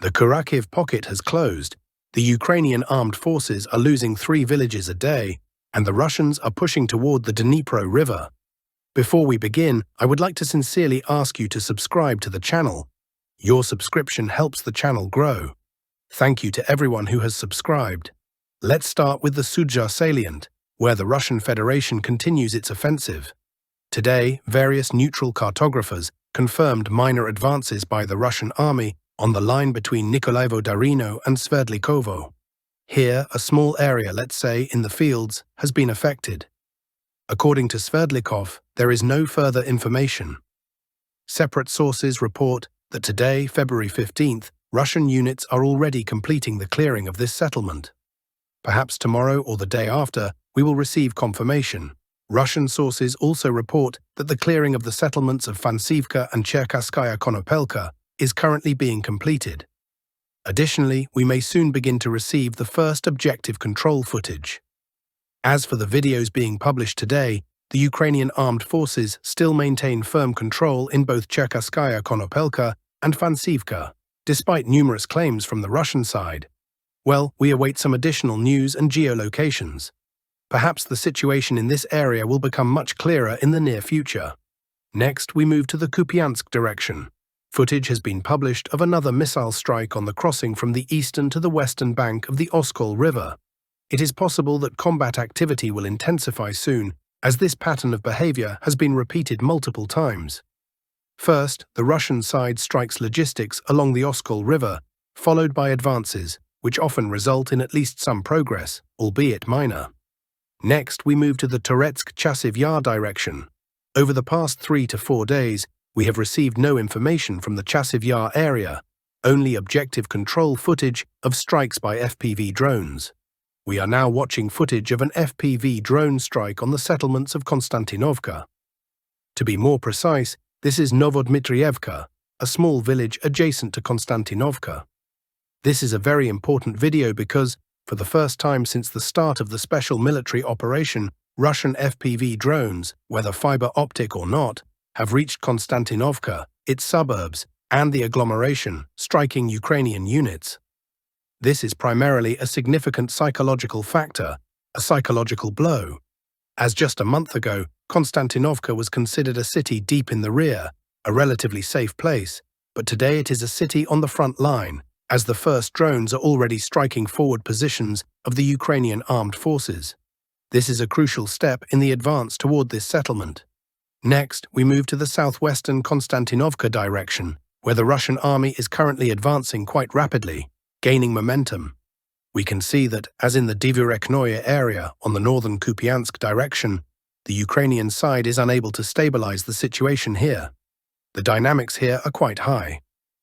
The Kurakhiv pocket has closed, the Ukrainian armed forces are losing 3 villages a day, and the Russians are pushing toward the Dnipro River. Before we begin, I would like to sincerely ask you to subscribe to the channel. Your subscription helps the channel grow. Thank you to everyone who has subscribed. Let's start with the Southwestern salient, where the Russian Federation continues its offensive. Today, various neutral cartographers confirmed minor advances by the Russian army on the line between Nikolaevo-Darino and Sverdlikovo. Here, a small area, let's say, in the fields, has been affected. According to Sverdlikov, there is no further information. Separate sources report that today, February 15th, Russian units are already completing the clearing of this settlement. Perhaps tomorrow or the day after, we will receive confirmation. Russian sources also report that the clearing of the settlements of Fansivka and Cherkasskaya Konopelka is currently being completed. Additionally, we may soon begin to receive the first objective control footage. As for the videos being published today, the Ukrainian armed forces still maintain firm control in both Cherkasskaya Konopelka and Fansivka, despite numerous claims from the Russian side. Well, we await some additional news and geolocations. Perhaps the situation in this area will become much clearer in the near future. Next, we move to the Kupiansk direction. Footage has been published of another missile strike on the crossing from the eastern to the western bank of the Oskol River. It is possible that combat activity will intensify soon, as this pattern of behavior has been repeated multiple times. First, the Russian side strikes logistics along the Oskol River, followed by advances, which often result in at least some progress, albeit minor. Next, we move to the Chasiv Yar direction. Over the past 3 to 4 days, we have received no information from the Chasiv Yar area, only objective control footage of strikes by FPV drones. We are now watching footage of an FPV drone strike on the settlements of Konstantinovka. To be more precise, this is Novodmitrievka, a small village adjacent to Konstantinovka. This is a very important video because, for the first time since the start of the special military operation, Russian FPV drones, whether fiber optic or not, have reached Konstantinovka, its suburbs, and the agglomeration, striking Ukrainian units. This is primarily a significant psychological factor, a psychological blow. As just a month ago, Konstantinovka was considered a city deep in the rear, a relatively safe place, but today it is a city on the front line, as the first drones are already striking forward positions of the Ukrainian armed forces. This is a crucial step in the advance toward this settlement. Next, we move to the southwestern Konstantinovka direction, where the Russian army is currently advancing quite rapidly, gaining momentum. We can see that, as in the Dnipro area on the northern Kupiansk direction, the Ukrainian side is unable to stabilize the situation here. The dynamics here are quite high.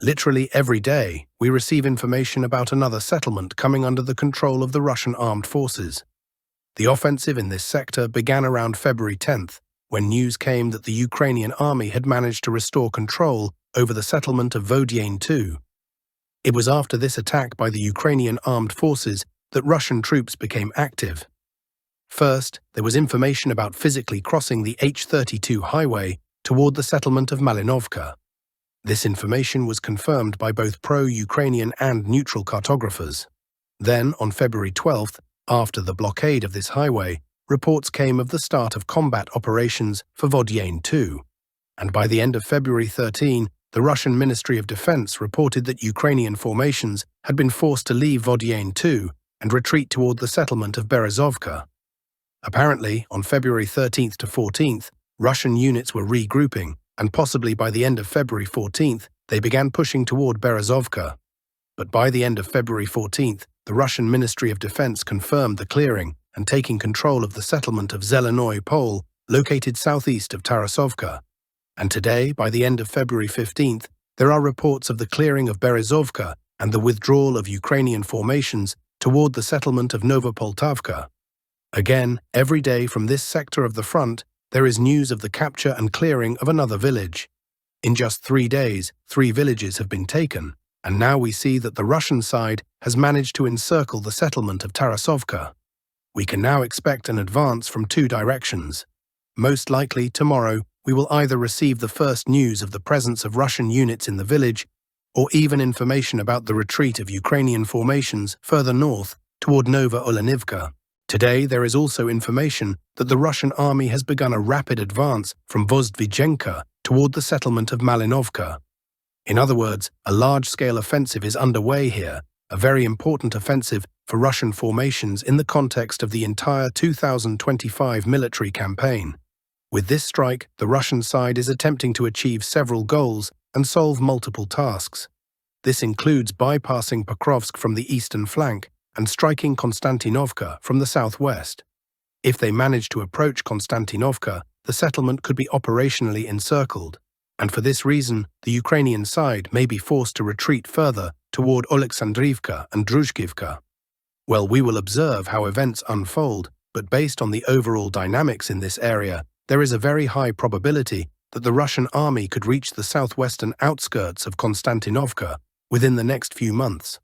Literally every day, we receive information about another settlement coming under the control of the Russian armed forces. The offensive in this sector began around February 10th, when news came that the Ukrainian army had managed to restore control over the settlement of Velyka Novosilka. It was after this attack by the Ukrainian armed forces that Russian troops became active. First, there was information about physically crossing the H-32 highway toward the settlement of Malinovka. This information was confirmed by both pro-Ukrainian and neutral cartographers. Then, on February 12th, after the blockade of this highway, reports came of the start of combat operations for Velyka Novosilka, and by the end of February 13, the Russian Ministry of Defense reported that Ukrainian formations had been forced to leave Velyka Novosilka and retreat toward the settlement of Berezovka. Apparently, on February 13th to 14th, Russian units were regrouping, and possibly by the end of February 14th, they began pushing toward Berezovka. But by the end of February 14th, the Russian Ministry of Defense confirmed the clearing and taking control of the settlement of Zelenoy Pole, located southeast of Tarasovka. And today, by the end of February 15th, there are reports of the clearing of Berezovka and the withdrawal of Ukrainian formations toward the settlement of Novopoltavka. Again, every day from this sector of the front, there is news of the capture and clearing of another village. In just 3 days, 3 villages have been taken, and now we see that the Russian side has managed to encircle the settlement of Tarasovka. We can now expect an advance from 2 directions. Most likely, tomorrow, we will either receive the first news of the presence of Russian units in the village, or even information about the retreat of Ukrainian formations further north toward Nova Olenivka. Today, there is also information that the Russian army has begun a rapid advance from Vozdvizhenka toward the settlement of Malinovka. In other words, a large-scale offensive is underway here, a very important offensive for Russian formations in the context of the entire 2025 military campaign. With this strike, the Russian side is attempting to achieve several goals and solve multiple tasks. This includes bypassing Pokrovsk from the eastern flank and striking Konstantinovka from the southwest. If they manage to approach Konstantinovka, the settlement could be operationally encircled, and for this reason, the Ukrainian side may be forced to retreat further toward Oleksandrivka and Druzhkivka. Well, we will observe how events unfold, but based on the overall dynamics in this area, there is a very high probability that the Russian army could reach the southwestern outskirts of Konstantinovka within the next few months.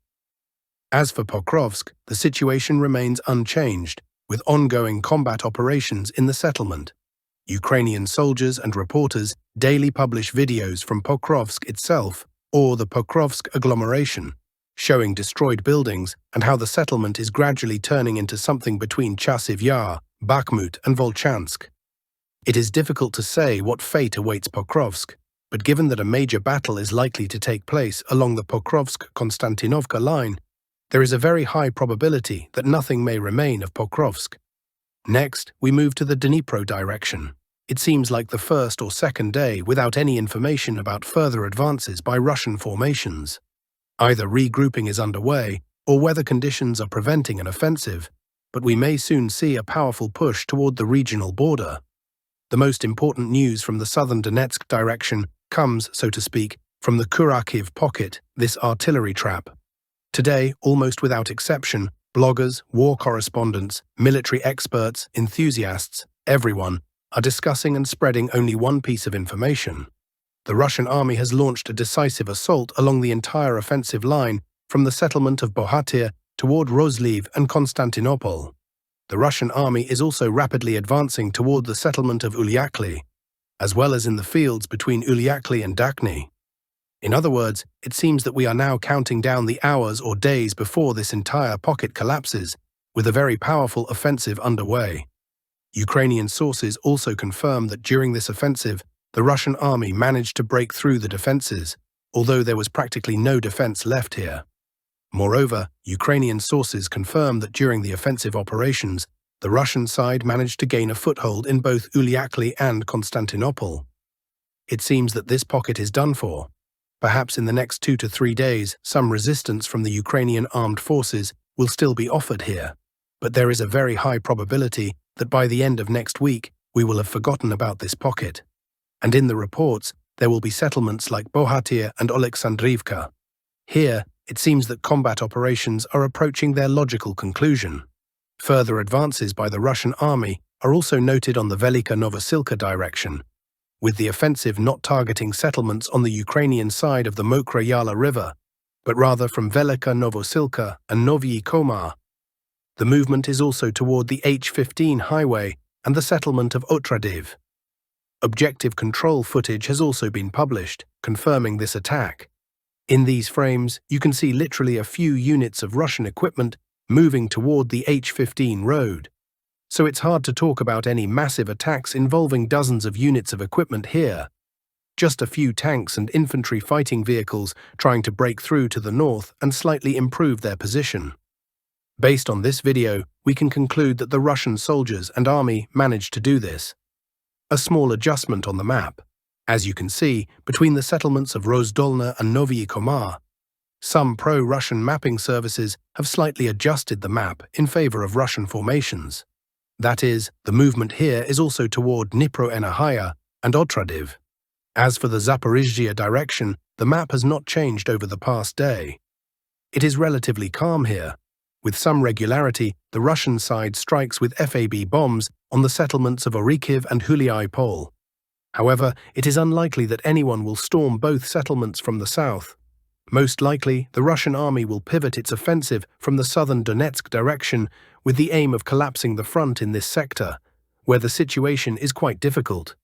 As for Pokrovsk, the situation remains unchanged, with ongoing combat operations in the settlement. Ukrainian soldiers and reporters daily publish videos from Pokrovsk itself or the Pokrovsk agglomeration, showing destroyed buildings and how the settlement is gradually turning into something between Chasiv Yar, Bakhmut and Volchansk. It is difficult to say what fate awaits Pokrovsk, but given that a major battle is likely to take place along the Pokrovsk-Konstantinovka line, there is a very high probability that nothing may remain of Pokrovsk. Next, we move to the Dnipro direction. It seems like the first or second day without any information about further advances by Russian formations. Either regrouping is underway, or weather conditions are preventing an offensive, but we may soon see a powerful push toward the regional border. The most important news from the southern Donetsk direction comes, so to speak, from the Kurakhiv pocket, this artillery trap. Today, almost without exception, bloggers, war correspondents, military experts, enthusiasts, everyone, are discussing and spreading only one piece of information. The Russian army has launched a decisive assault along the entire offensive line from the settlement of Bohatyr toward Rozliv and Constantinople. The Russian army is also rapidly advancing toward the settlement of Ulyakli, as well as in the fields between Ulyakli and Dakhny. In other words, it seems that we are now counting down the hours or days before this entire pocket collapses, with a very powerful offensive underway. Ukrainian sources also confirm that during this offensive, the Russian army managed to break through the defenses, although there was practically no defense left here. Moreover, Ukrainian sources confirm that during the offensive operations, the Russian side managed to gain a foothold in both Ulyakli and Constantinople. It seems that this pocket is done for. Perhaps in the next 2 to 3 days, some resistance from the Ukrainian armed forces will still be offered here, but there is a very high probability that by the end of next week, we will have forgotten about this pocket. And in the reports, there will be settlements like Bohatyr and Oleksandrivka. Here, it seems that combat operations are approaching their logical conclusion. Further advances by the Russian army are also noted on the Velyka Novosilka direction, with the offensive not targeting settlements on the Ukrainian side of the Mokra River, but rather from Velyka Novosilka and Novyi Komar. The movement is also toward the H-15 highway and the settlement of Otradiv. Objective control footage has also been published, confirming this attack. In these frames, you can see literally a few units of Russian equipment moving toward the H-15 road. So it's hard to talk about any massive attacks involving dozens of units of equipment here. Just a few tanks and infantry fighting vehicles trying to break through to the north and slightly improve their position. Based on this video, we can conclude that the Russian soldiers and army managed to do this. A small adjustment on the map. As you can see, between the settlements of Rozdolna and Novyi Komar, some pro-Russian mapping services have slightly adjusted the map in favor of Russian formations. That is, the movement here is also toward Dnipro and Otradiv. As for the Zaporizhzhia direction, the map has not changed over the past day. It is relatively calm here. With some regularity, the Russian side strikes with FAB bombs on the settlements of Kurakhiv and Huliai-Pol. However, it is unlikely that anyone will storm both settlements from the south. Most likely, the Russian army will pivot its offensive from the southern Donetsk direction with the aim of collapsing the front in this sector, where the situation is quite difficult.